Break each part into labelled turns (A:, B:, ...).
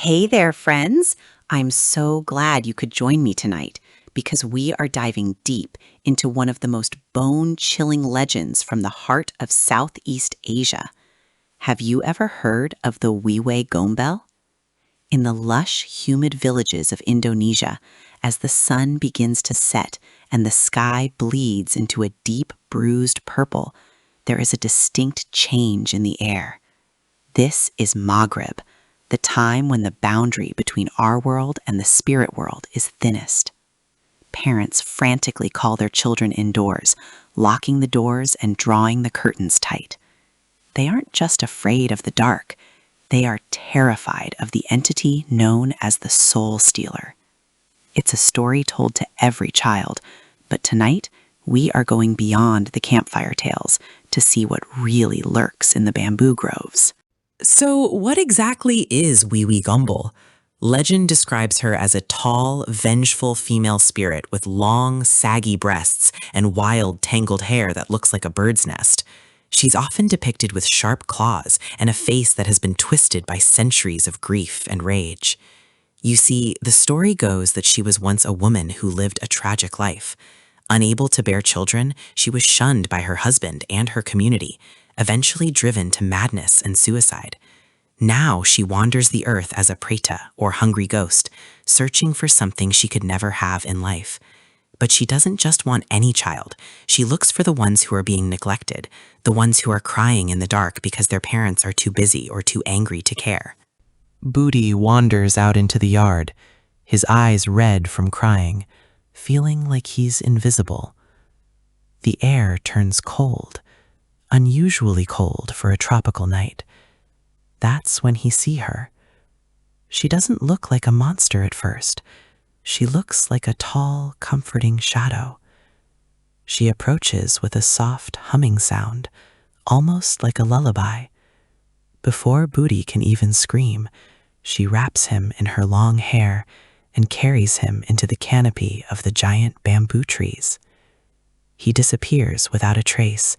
A: Hey there, friends. I'm so glad you could join me tonight because we are diving deep into one of the most bone-chilling legends from the heart of Southeast Asia. Have you ever heard of the Wewe Gombel? In the lush, humid villages of Indonesia, as the sun begins to set and the sky bleeds into a deep, bruised purple, there is a distinct change in the air. This is Maghrib, the time when the boundary between our world and the spirit world is thinnest. Parents frantically call their children indoors, locking the doors and drawing the curtains tight. They aren't just afraid of the dark, they are terrified of the entity known as the soul stealer. It's a story told to every child, but tonight we are going beyond the campfire tales to see what really lurks in the bamboo groves.
B: So, what exactly is Wewe Gombel? Legend describes her as a tall, vengeful female spirit with long, saggy breasts and wild, tangled hair that looks like a bird's nest. She's often depicted with sharp claws and a face that has been twisted by centuries of grief and rage. You see, the story goes that she was once a woman who lived a tragic life. Unable to bear children, she was shunned by her husband and her community, eventually driven to madness and suicide. Now she wanders the earth as a preta, or hungry ghost, searching for something she could never have in life. But she doesn't just want any child. She looks for the ones who are being neglected, the ones who are crying in the dark because their parents are too busy or too angry to care. Booty wanders out into the yard, his eyes red from crying, feeling like he's invisible. The air turns cold, unusually cold for a tropical night. That's when he sees her. She doesn't look like a monster at first. She looks like a tall, comforting shadow. She approaches with a soft humming sound, almost like a lullaby. Before Booty can even scream, she wraps him in her long hair and carries him into the canopy of the giant bamboo trees. He disappears without a trace,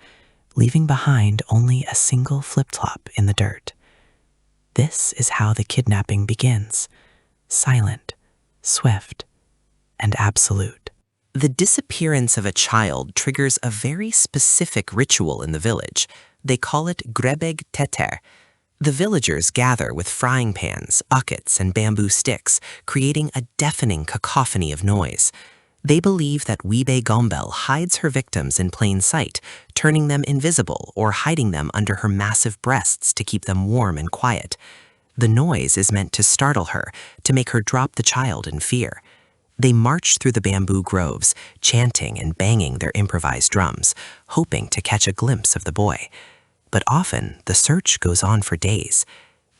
B: leaving behind only a single flip-flop in the dirt. This is how the kidnapping begins, silent, swift, and absolute. The disappearance of a child triggers a very specific ritual in the village. They call it grebeg teter. The villagers gather with frying pans, buckets, and bamboo sticks, creating a deafening cacophony of noise. They believe that Wewe Gombel hides her victims in plain sight, turning them invisible or hiding them under her massive breasts to keep them warm and quiet. The noise is meant to startle her, to make her drop the child in fear. They march through the bamboo groves, chanting and banging their improvised drums, hoping to catch a glimpse of the boy. But often, the search goes on for days.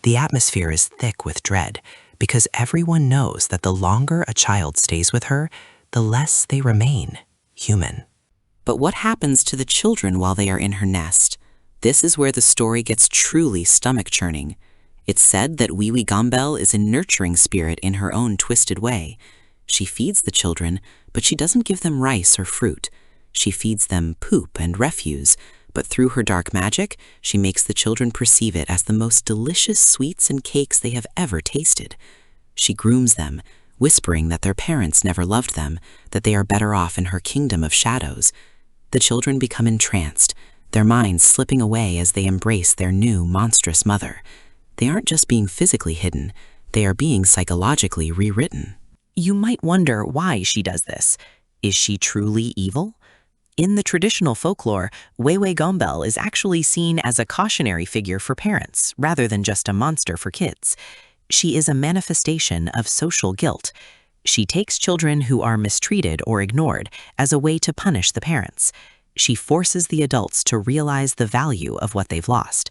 B: The atmosphere is thick with dread, because everyone knows that the longer a child stays with her, the less they remain human. But what happens to the children while they are in her nest? This is where the story gets truly stomach-churning. It's said that Wewe Gombel is a nurturing spirit in her own twisted way. She feeds the children, but she doesn't give them rice or fruit. She feeds them poop and refuse, but through her dark magic, she makes the children perceive it as the most delicious sweets and cakes they have ever tasted. She grooms them, whispering that their parents never loved them, that they are better off in her kingdom of shadows. The children become entranced, their minds slipping away as they embrace their new monstrous mother. They aren't just being physically hidden, they are being psychologically rewritten. You might wonder why she does this. Is she truly evil? In the traditional folklore, Wewe Gombel is actually seen as a cautionary figure for parents, rather than just a monster for kids. She is a manifestation of social guilt. She takes children who are mistreated or ignored as a way to punish the parents. She forces the adults to realize the value of what they've lost.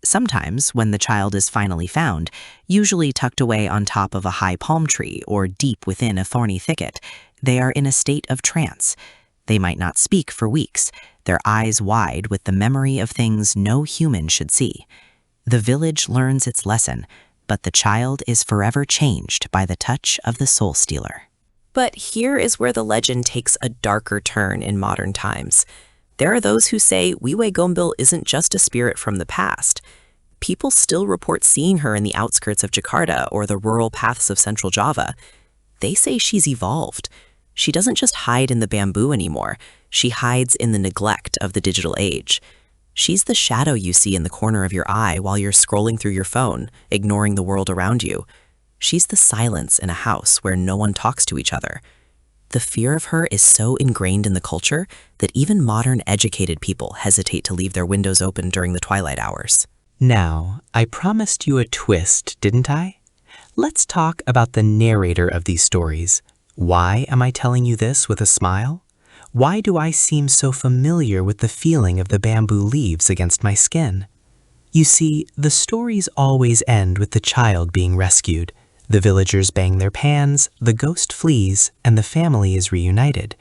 B: Sometimes, when the child is finally found, usually tucked away on top of a high palm tree or deep within a thorny thicket, they are in a state of trance. They might not speak for weeks, their eyes wide with the memory of things no human should see. The village learns its lesson, but the child is forever changed by the touch of the soul stealer. But here is where the legend takes a darker turn in modern times. There are those who say Wewe Gombel isn't just a spirit from the past. people still report seeing her in the outskirts of Jakarta or the rural paths of central Java. They say she's evolved. She doesn't just hide in the bamboo anymore. She hides in the neglect of the digital age. She's the shadow you see in the corner of your eye while you're scrolling through your phone, ignoring the world around you. She's the silence in a house where no one talks to each other. The fear of her is so ingrained in the culture that even modern educated people hesitate to leave their windows open during the twilight hours.
C: Now, I promised you a twist, didn't I? Let's talk about the narrator of these stories. Why am I telling you this with a smile? Why do I seem so familiar with the feeling of the bamboo leaves against my skin? You see, the stories always end with the child being rescued. The villagers bang their pans, the ghost flees, and the family is reunited.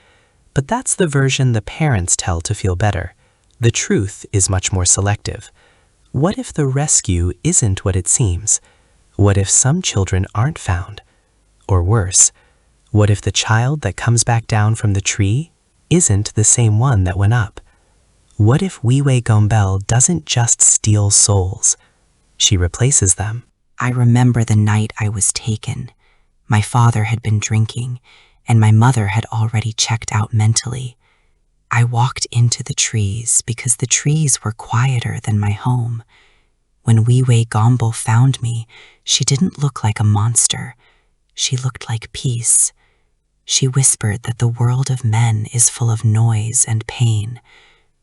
C: But that's the version the parents tell to feel better. The truth is much more selective. What if the rescue isn't what it seems? What if some children aren't found? Or worse, what if the child that comes back down from the tree isn't the same one that went up? What if Wewe Gombel doesn't just steal souls? She replaces them.
A: I remember the night I was taken. My father had been drinking, and my mother had already checked out mentally. I walked into the trees because the trees were quieter than my home. When Wewe Gombel found me, she didn't look like a monster. She looked like peace. She whispered that the world of men is full of noise and pain,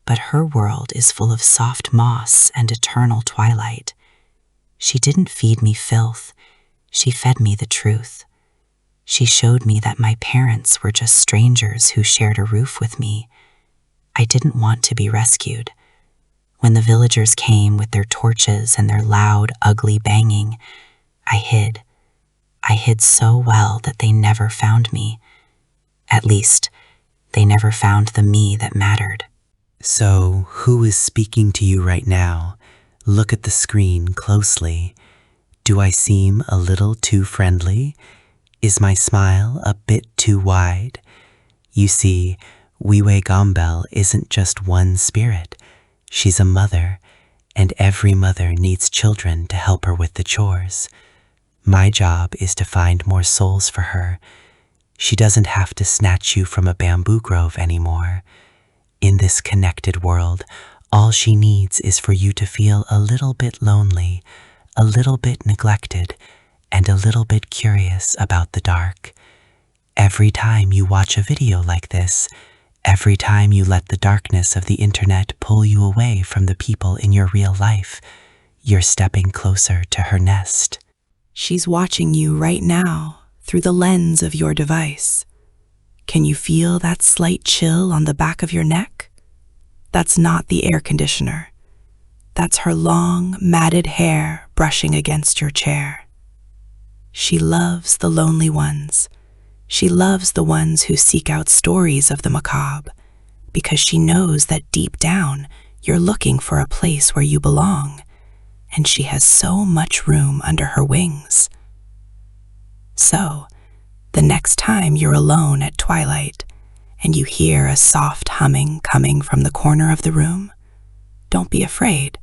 A: but her world is full of soft moss and eternal twilight. She didn't feed me filth. She fed me the truth. She showed me that my parents were just strangers who shared a roof with me. I didn't want to be rescued. When the villagers came with their torches and their loud, ugly banging, I hid. I hid so well that they never found me. At least, they never found the me that mattered.
C: So, who is speaking to you right now? Look at the screen closely. Do I seem a little too friendly? Is my smile a bit too wide? You see, Wewe Gombel isn't just one spirit. She's a mother, and every mother needs children to help her with the chores. My job is to find more souls for her. She doesn't have to snatch you from a bamboo grove anymore. In this connected world, all she needs is for you to feel a little bit lonely, a little bit neglected, and a little bit curious about the dark. Every time you watch a video like this, every time you let the darkness of the internet pull you away from the people in your real life, you're stepping closer to her nest.
D: She's watching you right now through the lens of your device. Can you feel that slight chill on the back of your neck? That's not the air conditioner. That's her long, matted hair brushing against your chair. She loves the lonely ones. She loves the ones who seek out stories of the macabre, because she knows that deep down you're looking for a place where you belong, and she has so much room under her wings. So, the next time you're alone at twilight, and you hear a soft humming coming from the corner of the room, don't be afraid.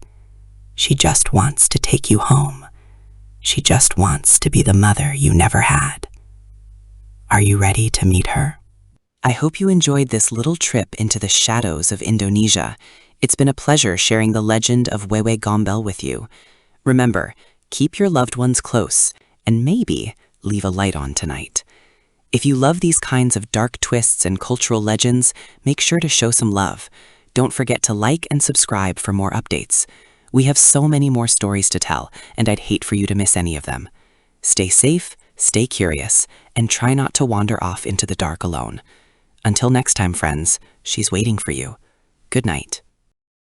D: She just wants to take you home. She just wants to be the mother you never had. Are you ready to meet her?
A: I hope you enjoyed this little trip into the shadows of Indonesia. It's been a pleasure sharing the legend of Wewe Gombel with you. Remember, keep your loved ones close, and maybe leave a light on tonight. If you love these kinds of dark twists and cultural legends, make sure to show some love. Don't forget to like and subscribe for more updates. We have so many more stories to tell, and I'd hate for you to miss any of them. Stay safe, stay curious, and try not to wander off into the dark alone. Until next time, friends, she's waiting for you. Good night.